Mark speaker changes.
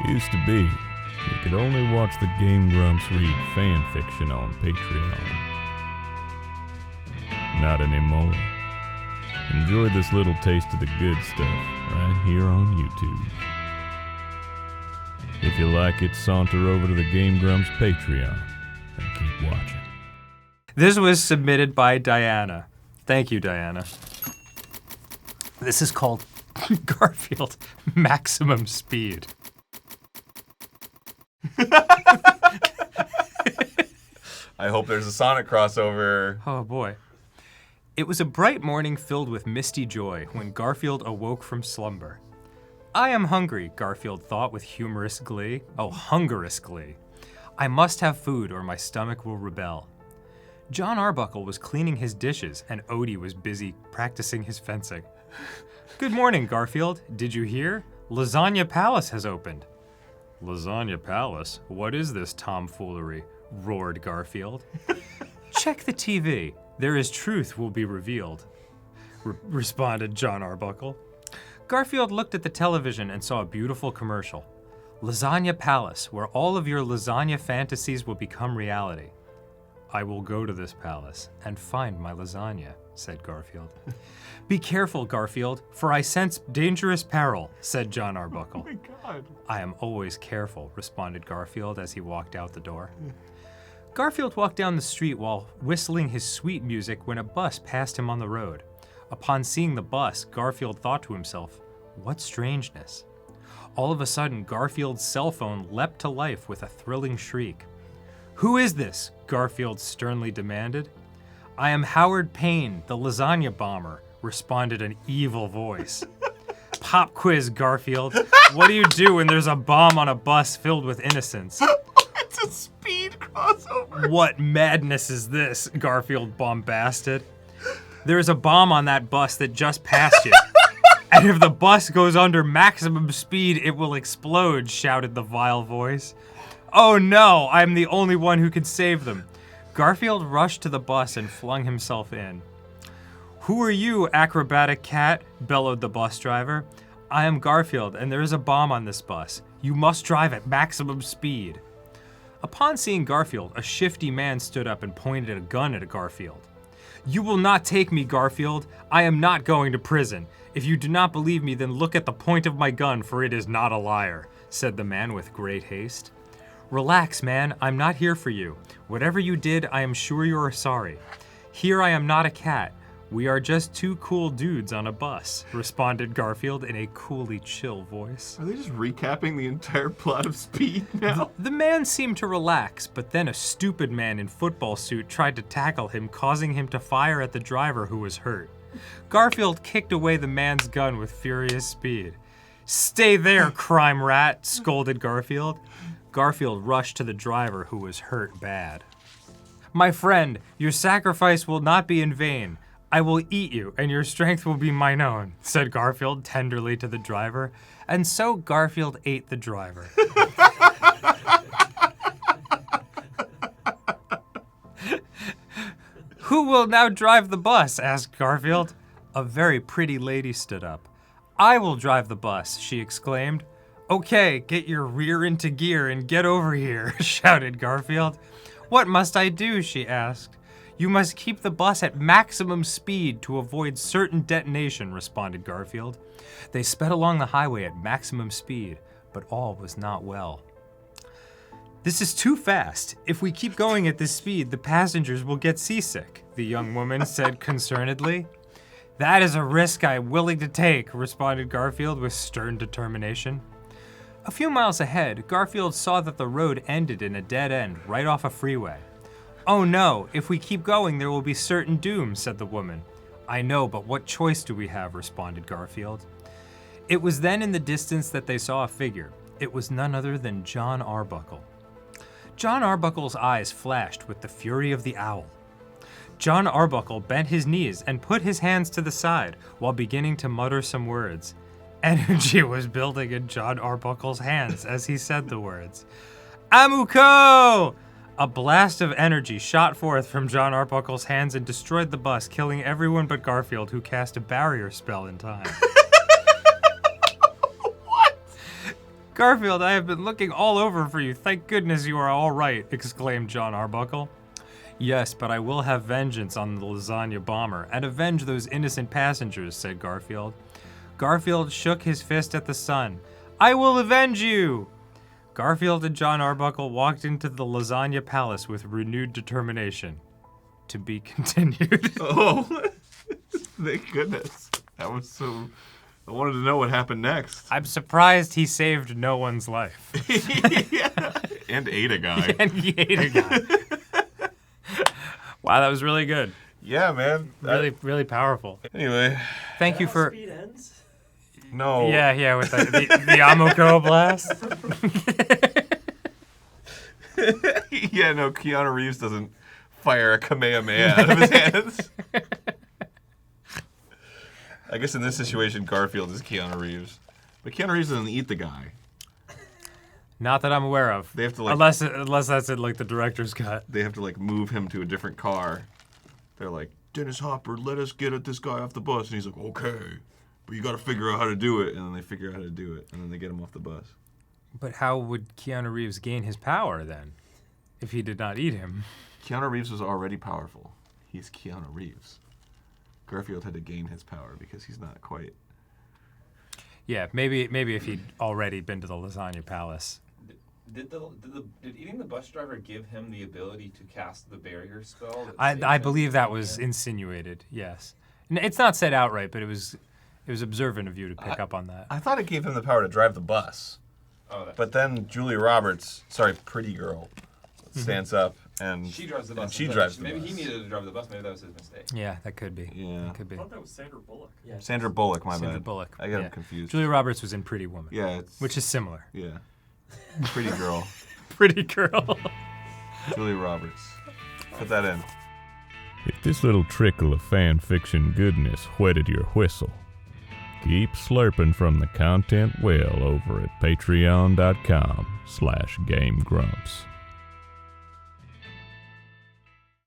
Speaker 1: Used to be, you could only watch the GameGrumps read fan fiction on Patreon. Not anymore. Enjoy this little taste of the good stuff right here on YouTube. If you like it, saunter over to the GameGrumps Patreon and keep watching.
Speaker 2: This was submitted by Diana. Thank you, Diana. This is called Garfield Maximum Speed.
Speaker 3: I hope there's a Sonic crossover.
Speaker 2: Oh boy. It was a bright morning filled with misty joy when Garfield awoke from slumber. I am hungry, Garfield thought with humorous glee. Oh, hungerous glee. I must have food or my stomach will rebel. John Arbuckle was cleaning his dishes and Odie was busy practicing his fencing. Good morning, Garfield. Did you hear? Lasagna Palace has opened. Lasagna Palace? What is this tomfoolery? Roared Garfield. Check the TV. There is truth will be revealed, responded John Arbuckle. Garfield looked at the television and saw a beautiful commercial. Lasagna Palace, where all of your lasagna fantasies will become reality. I will go to this palace and find my lasagna, said Garfield. Be careful, Garfield, for I sense dangerous peril, said John Arbuckle.
Speaker 3: Oh my God.
Speaker 2: I am always careful, responded Garfield as he walked out the door. Garfield walked down the street while whistling his sweet music when a bus passed him on the road. Upon seeing the bus, Garfield thought to himself, what strangeness. All of a sudden, Garfield's cell phone leapt to life with a thrilling shriek. Who is this? Garfield sternly demanded. I am Howard Payne, the lasagna bomber, responded an evil voice. Pop quiz, Garfield. What do you do when there's a bomb on a bus filled with innocents?
Speaker 3: It's a speed crossover.
Speaker 2: What madness is this? Garfield bombasted. There is a bomb on that bus that just passed you. And if the bus goes under maximum speed, it will explode, shouted the vile voice. Oh no, I'm the only one who can save them. Garfield rushed to the bus and flung himself in. Who are you, acrobatic cat? Bellowed the bus driver. I am Garfield, and there is a bomb on this bus. You must drive at maximum speed. Upon seeing Garfield, a shifty man stood up and pointed a gun at Garfield. You will not take me, Garfield. I am not going to prison. If you do not believe me, then look at the point of my gun, for it is not a liar, said the man with great haste. Relax, man. I'm not here for you. Whatever you did, I am sure you are sorry. Here I am not a cat. We are just two cool dudes on a bus, responded Garfield in a coolly chill voice.
Speaker 3: Are they just recapping the entire plot of Speed now?
Speaker 2: The man seemed to relax, but then a stupid man in football suit tried to tackle him, causing him to fire at the driver who was hurt. Garfield kicked away the man's gun with furious speed. Stay there, crime rat, scolded Garfield. Garfield rushed to the driver who was hurt bad. My friend, your sacrifice will not be in vain. I will eat you, and your strength will be mine own, said Garfield tenderly to the driver. And so Garfield ate the driver. Who will now drive the bus? Asked Garfield. A very pretty lady stood up. I will drive the bus, she exclaimed. Okay, get your rear into gear and get over here, shouted Garfield. What must I do? She asked. You must keep the bus at maximum speed to avoid certain detonation, responded Garfield. They sped along the highway at maximum speed, but all was not well. This is too fast. If we keep going at this speed, the passengers will get seasick, the young woman said concernedly. That is a risk I am willing to take, responded Garfield with stern determination. A few miles ahead, Garfield saw that the road ended in a dead end right off a freeway. Oh no, if we keep going, there will be certain doom, said the woman. I know, but what choice do we have, responded Garfield. It was then in the distance that they saw a figure. It was none other than John Arbuckle. John Arbuckle's eyes flashed with the fury of the owl. John Arbuckle bent his knees and put his hands to the side while beginning to mutter some words. Energy was building in John Arbuckle's hands as he said the words. Amuko! A blast of energy shot forth from John Arbuckle's hands and destroyed the bus, killing everyone but Garfield, who cast a barrier spell in time.
Speaker 3: What?
Speaker 2: Garfield, I have been looking all over for you. Thank goodness you are all right, exclaimed John Arbuckle. Yes, but I will have vengeance on the lasagna bomber and avenge those innocent passengers, said Garfield. Garfield shook his fist at the sun. I will avenge you! Garfield and John Arbuckle walked into the lasagna palace with renewed determination. To be continued.
Speaker 3: Oh, thank goodness. That was so... I wanted to know what happened next.
Speaker 2: I'm surprised he saved no one's life.
Speaker 3: Yeah. And ate a guy.
Speaker 2: And he ate a guy. Wow, that was really good.
Speaker 3: Yeah, man.
Speaker 2: Really powerful.
Speaker 3: Anyway.
Speaker 2: Thank you for...
Speaker 4: Speed ends?
Speaker 3: No.
Speaker 2: Yeah, with the Amoko blast.
Speaker 3: Yeah, no, Keanu Reeves doesn't fire a Kamehameha out of his hands. I guess in this situation, Garfield is Keanu Reeves. But Keanu Reeves doesn't eat the guy.
Speaker 2: Not that I'm aware of.
Speaker 3: They have to, like...
Speaker 2: Unless that's in, like, the director's cut.
Speaker 3: They have to, like, move him to a different car. They're like, Dennis Hopper, let us get this guy off the bus. And he's like, okay, but you got to figure out how to do it. And then they figure out how to do it. And then they get him off the bus.
Speaker 2: But how would Keanu Reeves gain his power, then, if he did not eat him?
Speaker 3: Keanu Reeves was already powerful. He's Keanu Reeves. Garfield had to gain his power because he's not quite...
Speaker 2: Yeah, maybe if he'd already been to the lasagna palace.
Speaker 5: Did eating the bus driver give him the ability to cast the barrier spell?
Speaker 2: I believe that was insinuated. Yes, it's not said outright, but it was observant of you to pick up on that.
Speaker 3: I thought it gave him the power to drive the bus. But then Julia Roberts, pretty girl, stands up and
Speaker 5: she drives the bus.
Speaker 3: Maybe
Speaker 5: he needed to drive the bus. Maybe that was his mistake.
Speaker 2: Yeah, that could be.
Speaker 3: Yeah,
Speaker 2: that could be.
Speaker 4: I thought that was Sandra Bullock.
Speaker 5: Yeah.
Speaker 3: Sandra Bullock, my
Speaker 2: Sandra
Speaker 3: bad.
Speaker 2: Bullock.
Speaker 3: I got him confused.
Speaker 2: Julia Roberts was in Pretty Woman.
Speaker 3: Yeah,
Speaker 2: which is similar.
Speaker 3: Yeah, pretty girl.
Speaker 2: Pretty girl.
Speaker 3: Julia Roberts. Put that in.
Speaker 1: If this little trickle of fan fiction goodness whetted your whistle, keep slurping from the content well over at patreon.com/GameGrumps.